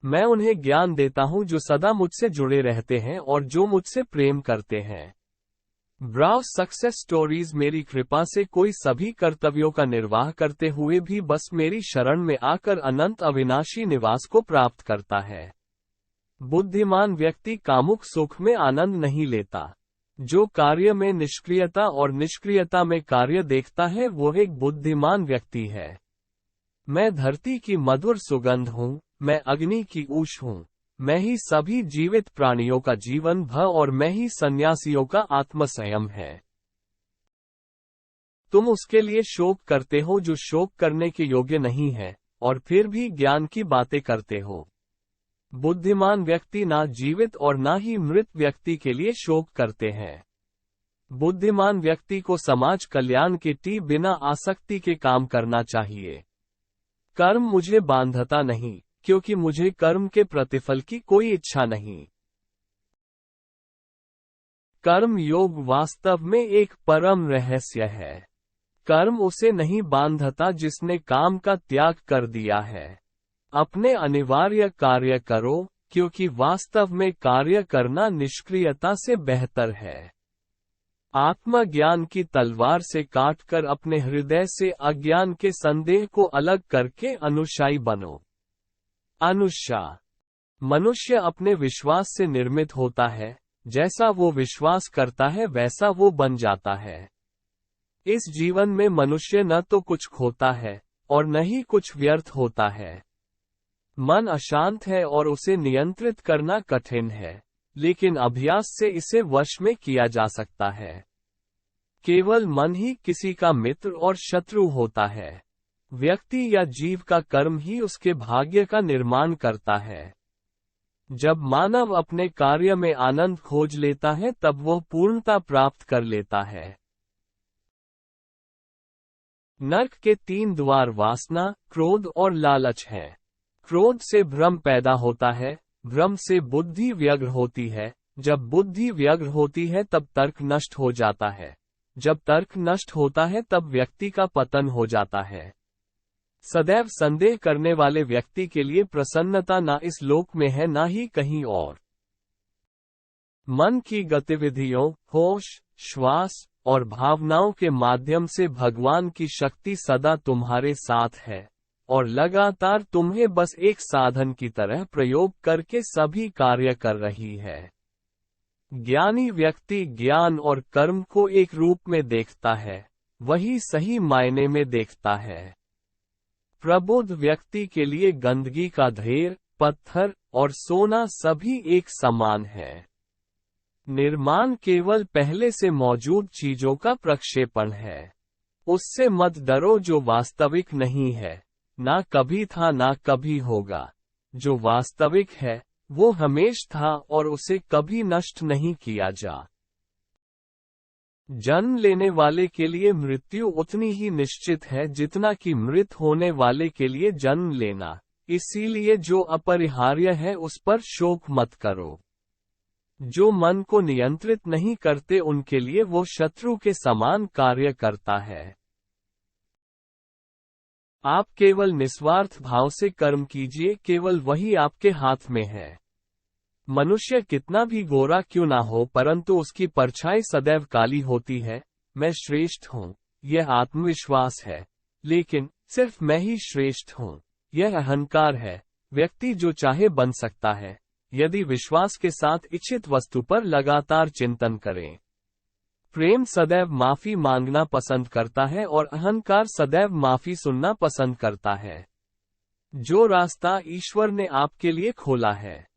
मैं उन्हें ज्ञान देता हूं जो सदा मुझसे जुड़े रहते हैं और जो मुझसे प्रेम करते हैं। Browse success stories. मेरी कृपा से कोई सभी कर्तव्यों का निर्वाह करते हुए भी बस मेरी शरण में आकर अनंत अविनाशी निवास को प्राप्त करता है। बुद्धिमान व्यक्ति कामुक सुख में आनंद नहीं लेता। जो कार्य में निष्क्रियता और निष्क्रियता में कार्य देखता है वो एक बुद्धिमान व्यक्ति है। मैं धरती की मधुर सुगंध हूँ, मैं अग्नि की ऊष्मा हूँ, मैं ही सभी जीवित प्राणियों का जीवन भय और मैं ही सन्यासियों का आत्मसंयम है। तुम उसके लिए शोक करते हो जो शोक करने के योग्य नहीं है, और फिर भी ज्ञान की बातें करते हो। बुद्धिमान व्यक्ति ना जीवित और ना ही मृत व्यक्ति के लिए शोक करते हैं। बुद्धिमान व्यक्ति को समाज कल्याण के बिना आसक्ति के काम करना चाहिए। कर्म मुझे बांधता नहीं, क्योंकि मुझे कर्म के प्रतिफल की कोई इच्छा नहीं। कर्म योग वास्तव में एक परम रहस्य है। कर्म उसे नहीं बांधता जिसने काम का त्याग कर दिया है। अपने अनिवार्य कार्य करो, क्योंकि वास्तव में कार्य करना निष्क्रियता से बेहतर है। आत्मज्ञान की तलवार से काटकर अपने हृदय से अज्ञान के संदेह को अलग करके अनुशायी बनो। अनुशा। मनुष्य अपने विश्वास से निर्मित होता है, जैसा वो विश्वास करता है वैसा वो बन जाता है। इस जीवन में मनुष्य न तो कुछ खोता है और न ही कुछ व्यर्थ होता है। मन अशांत है और उसे नियंत्रित करना कठिन है, लेकिन अभ्यास से इसे वश में किया जा सकता है। केवल मन ही किसी का मित्र और शत्रु होता है। व्यक्ति या जीव का कर्म ही उसके भाग्य का निर्माण करता है। जब मानव अपने कार्य में आनंद खोज लेता है तब वह पूर्णता प्राप्त कर लेता है। नर्क के 3 द्वार वासना, क्रोध और लालच हैं। क्रोध से भ्रम पैदा होता है, भ्रम से बुद्धि व्यग्र होती है, जब बुद्धि व्यग्र होती है तब तर्क नष्ट हो जाता है, जब तर्क नष्ट होता है तब व्यक्ति का पतन हो जाता है। सदैव संदेह करने वाले व्यक्ति के लिए प्रसन्नता ना इस लोक में है ना ही कहीं और। मन की गतिविधियों, होश, श्वास और भावनाओं के माध्यम से भगवान की शक्ति सदा तुम्हारे साथ है और लगातार तुम्हें बस एक साधन की तरह प्रयोग करके सभी कार्य कर रही है। ज्ञानी व्यक्ति ज्ञान और कर्म को एक रूप में देखता है, वही सही मायने में देखता है। प्रबुद्ध व्यक्ति के लिए गंदगी का ढेर, पत्थर और सोना सभी एक समान है। निर्माण केवल पहले से मौजूद चीजों का प्रक्षेपण है। उससे मत डरो जो वास्तविक नहीं है, ना कभी था ना कभी होगा। जो वास्तविक है वो हमेशा था और उसे कभी नष्ट नहीं किया जा। जन्म लेने वाले के लिए मृत्यु उतनी ही निश्चित है जितना कि मृत होने वाले के लिए जन्म लेना। इसीलिए जो अपरिहार्य है उस पर शोक मत करो। जो मन को नियंत्रित नहीं करते उनके लिए वो शत्रु के समान कार्य करता है। आप केवल निस्वार्थ भाव से कर्म कीजिए, केवल वही आपके हाथ में है। मनुष्य कितना भी गोरा क्यों ना हो परंतु उसकी परछाई सदैव काली होती है। मैं श्रेष्ठ हूँ, यह आत्मविश्वास है, लेकिन सिर्फ मैं ही श्रेष्ठ हूँ, यह अहंकार है। व्यक्ति जो चाहे बन सकता है, यदि विश्वास के साथ इच्छित वस्तु पर लगातार चिंतन करें। प्रेम सदैव माफी मांगना पसंद करता है और अहंकार सदैव माफी सुनना पसंद करता है। जो रास्ता ईश्वर ने आपके लिए खोला है,